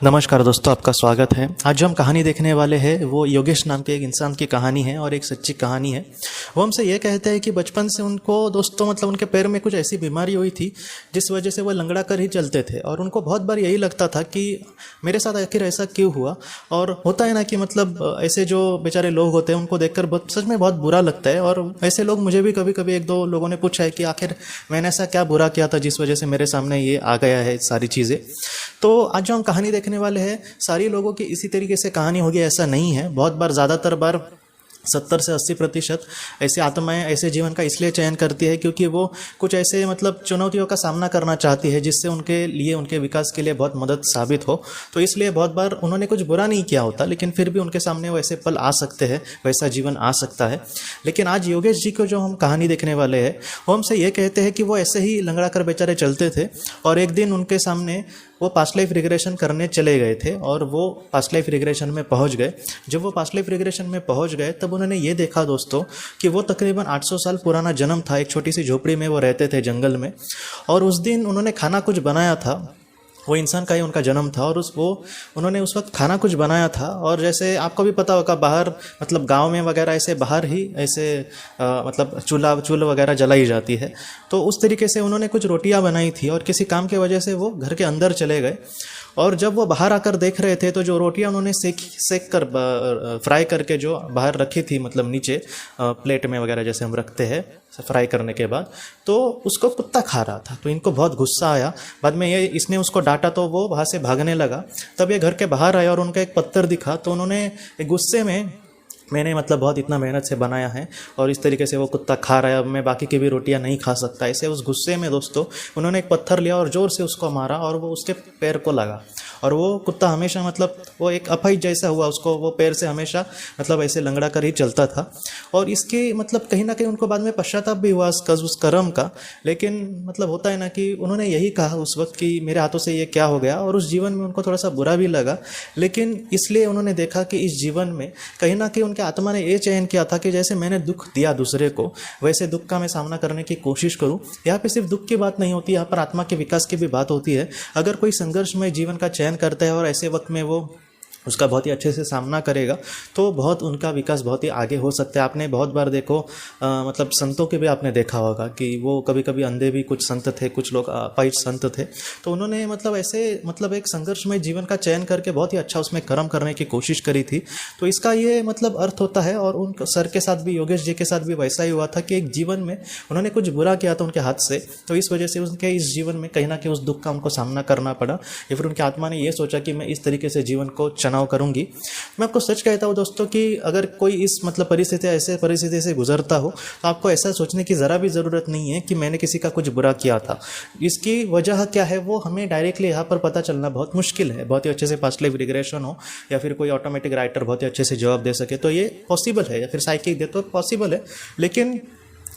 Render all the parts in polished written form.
नमस्कार दोस्तों, आपका स्वागत है। आज जो हम कहानी देखने वाले हैं वो योगेश नाम के एक इंसान की कहानी है और एक सच्ची कहानी है। वो हमसे ये कहते हैं कि बचपन से उनको दोस्तों मतलब उनके पैर में कुछ ऐसी बीमारी हुई थी जिस वजह से वो लंगड़ा कर ही चलते थे और उनको बहुत बार यही लगता था कि मेरे साथ आखिर ऐसा क्यों हुआ। और होता है ना कि मतलब ऐसे जो बेचारे लोग होते हैं उनको देखकर सच में बहुत बुरा लगता है। और ऐसे लोग मुझे भी कभी कभी एक दो लोगों ने पूछा है कि आखिर मैंने ऐसा क्या बुरा किया था जिस वजह से मेरे सामने ये आ गया है सारी चीज़ें। तो आज जो हम कहानी देखने वाले हैं सारी लोगों की इसी तरीके से कहानी होगी ऐसा नहीं है। बहुत बार ज़्यादातर बार 70 से 80% ऐसी आत्माएं ऐसे जीवन का इसलिए चयन करती है क्योंकि वो कुछ ऐसे मतलब चुनौतियों का सामना करना चाहती है जिससे उनके लिए उनके विकास के लिए बहुत मदद साबित हो। तो इसलिए बहुत बार उन्होंने कुछ बुरा नहीं किया होता लेकिन फिर भी उनके सामने वो ऐसे पल आ सकते हैं, वैसा जीवन आ सकता है। लेकिन आज योगेश जी को जो हम कहानी देखने वाले हैं वो हमसे ये कहते हैं कि वो ऐसे ही लंगड़ा कर बेचारे चलते थे और एक दिन उनके सामने वो पास्ट लाइफ रिग्रेशन करने चले गए थे और वो पास्ट लाइफ रिग्रेशन में पहुंच गए। जब वो पास्ट लाइफ रिग्रेशन में पहुंच गए तब उन्होंने ये देखा दोस्तों कि वो तकरीबन 800 साल पुराना जन्म था। एक छोटी सी झोपड़ी में वो रहते थे जंगल में और उस दिन उन्होंने खाना कुछ बनाया था। वो इंसान का ही उनका जन्म था और उन्होंने उस वक्त खाना कुछ बनाया था। और जैसे आपको भी पता होगा बाहर मतलब गांव में वगैरह ऐसे बाहर ही ऐसे मतलब चूल्हा वगैरह जलाई जाती है। तो उस तरीके से उन्होंने कुछ रोटियां बनाई थी और किसी काम की वजह से वो घर के अंदर चले गए। और जब वो बाहर आकर देख रहे थे तो जो रोटियां उन्होंने सेक कर फ्राई करके जो बाहर रखी थी मतलब नीचे प्लेट में वगैरह जैसे हम रखते हैं फ्राई करने के बाद, तो उसको कुत्ता खा रहा था। तो इनको बहुत गुस्सा आया। बाद में इसने उसको डांटा तो वो वहाँ से भागने लगा। तब ये घर के बाहर आया और उनका एक पत्थर दिखा तो उन्होंने गुस्से में मैंने मतलब बहुत इतना मेहनत से बनाया है और इस तरीके से वो कुत्ता खा रहा है, अब मैं बाकी की भी रोटियां नहीं खा सकता। ऐसे उस गुस्से में दोस्तों उन्होंने एक पत्थर लिया और ज़ोर से उसको मारा और वो उसके पैर को लगा। और वो कुत्ता हमेशा मतलब वो एक अपाहिज जैसा हुआ, उसको वो पैर से हमेशा मतलब ऐसे लंगड़ा कर ही चलता था। और इसके मतलब कहीं ना कहीं उनको बाद में पश्चाताप भी हुआ उस कर्म का। लेकिन मतलब होता है ना कि उन्होंने यही कहा उस वक्त कि मेरे हाथों से ये क्या हो गया। और उस जीवन में उनको थोड़ा सा बुरा भी लगा लेकिन इसलिए उन्होंने देखा कि इस जीवन में कहीं ना कहीं उनके आत्मा ने ये चयन किया था कि जैसे मैंने दुख दिया दूसरे को वैसे दुख का मैं सामना करने की कोशिश करूं। यहाँ पे सिर्फ दुख की बात नहीं होती, यहाँ पर आत्मा के विकास की भी बात होती है। अगर कोई संघर्षमय जीवन का चयन करता है और ऐसे वक्त में वो उसका बहुत ही अच्छे से सामना करेगा तो बहुत उनका विकास बहुत ही आगे हो सकता है। आपने बहुत बार देखो मतलब संतों के भी आपने देखा होगा कि वो कभी कभी अंधे भी कुछ संत थे, कुछ लोग अपाहिज संत थे। तो उन्होंने मतलब ऐसे मतलब एक संघर्षमय जीवन का चयन करके बहुत ही अच्छा उसमें कर्म करने की कोशिश करी थी। तो इसका ये मतलब अर्थ होता है। और उन सर के साथ भी, योगेश जी के साथ भी वैसा ही हुआ था कि एक जीवन में उन्होंने कुछ बुरा किया था उनके हाथ से, तो इस वजह से उनके इस जीवन में कहीं ना कहीं उस दुख का उनको सामना करना पड़ा या फिर उनकी आत्मा ने ये सोचा कि मैं इस तरीके से जीवन को चुनाव करूंगी। मैं आपको सच कहता हूं दोस्तों कि अगर कोई इस मतलब परिस्थिति से गुजरता हो तो आपको ऐसा सोचने की ज़रा भी ज़रूरत नहीं है कि मैंने किसी का कुछ बुरा किया था। इसकी वजह क्या है वो हमें डायरेक्टली यहाँ पर पता चलना बहुत मुश्किल है। बहुत ही अच्छे से पास्ट लाइफ रिग्रेशन हो या फिर कोई ऑटोमेटिक राइटर बहुत ही अच्छे से जवाब दे सके तो ये पॉसिबल है, या फिर साइकिक दे तो पॉसिबल है। लेकिन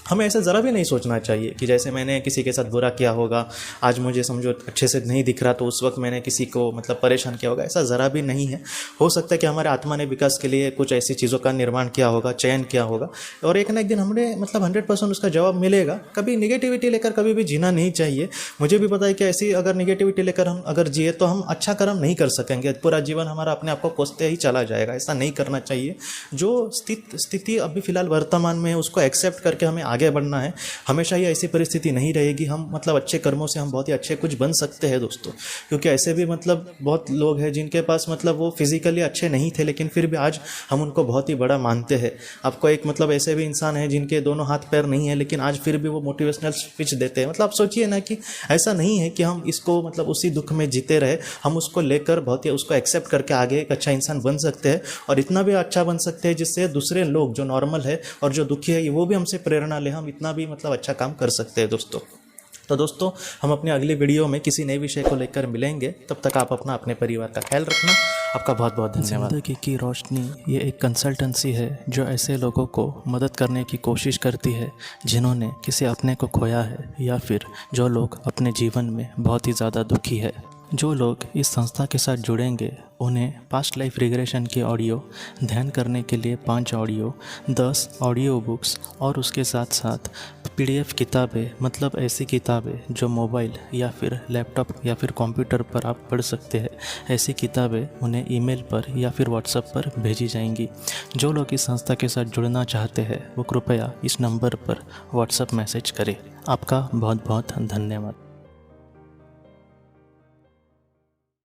हमें ऐसा ज़रा भी नहीं सोचना चाहिए कि जैसे मैंने किसी के साथ बुरा किया होगा, आज मुझे समझो अच्छे से नहीं दिख रहा तो उस वक्त मैंने किसी को मतलब परेशान किया होगा, ऐसा ज़रा भी नहीं है। हो सकता है कि हमारे आत्मा ने विकास के लिए कुछ ऐसी चीज़ों का निर्माण किया होगा, चयन किया होगा और एक ना एक दिन हमें मतलब 100% उसका जवाब मिलेगा। कभी निगेटिविटी लेकर कभी भी जीना नहीं चाहिए। मुझे भी पता है कि ऐसी अगर निगेटिविटी लेकर हम अगर जिए तो हम अच्छा कर्म नहीं कर सकेंगे, पूरा जीवन हमारा अपने आप को कोसते ही चला जाएगा। ऐसा नहीं करना चाहिए। जो स्थिति अभी फ़िलहाल वर्तमान में है उसको एक्सेप्ट करके हमें आगे बढ़ना है। हमेशा ही ऐसी परिस्थिति नहीं रहेगी। हम मतलब अच्छे कर्मों से हम बहुत ही अच्छे कुछ बन सकते हैं दोस्तों, क्योंकि ऐसे भी मतलब बहुत लोग हैं जिनके पास मतलब वो फिजिकली अच्छे नहीं थे लेकिन फिर भी आज हम उनको बहुत ही बड़ा मानते हैं। आपको एक मतलब ऐसे भी इंसान है जिनके दोनों हाथ पैर नहीं है लेकिन आज फिर भी वो मोटिवेशनल स्पीच देते हैं। मतलब आप सोचिए ना कि ऐसा नहीं है कि हम इसको मतलब उसी दुख में जीते रहे, हम उसको लेकर बहुत ही उसको एक्सेप्ट करके आगे एक अच्छा इंसान बन सकते हैं और इतना भी अच्छा बन सकते हैं जिससे दूसरे लोग जो नॉर्मल है और जो दुखी है वो भी हमसे प्रेरणा ले, हम इतना भी मतलब अच्छा काम कर सकते हैं दोस्तों। तो दोस्तों हम अपने अगली वीडियो में किसी नए विषय को लेकर मिलेंगे। तब तक आप अपना अपने परिवार का ख्याल रखना। आपका बहुत बहुत धन्यवाद। जिंदगी की रोशनी ये एक कंसल्टेंसी है जो ऐसे लोगों को मदद करने की कोशिश करती है जिन्होंने किसी अपने को खोया है या फिर जो लोग अपने जीवन में बहुत ही ज़्यादा दुखी है। जो लोग इस संस्था के साथ जुड़ेंगे उन्हें पास्ट लाइफ रिग्रेशन की ऑडियो, ध्यान करने के लिए 5 ऑडियो, 10 ऑडियो बुक्स और उसके साथ साथ PDF किताबें, मतलब ऐसी किताबें जो मोबाइल या फिर लैपटॉप या फिर कंप्यूटर पर आप पढ़ सकते हैं, ऐसी किताबें उन्हें ईमेल पर या फिर व्हाट्सएप पर भेजी जाएंगी। जो लोग इस संस्था के साथ जुड़ना चाहते हैं वो कृपया इस नंबर पर व्हाट्सएप मैसेज करें। आपका बहुत बहुत धन्यवाद।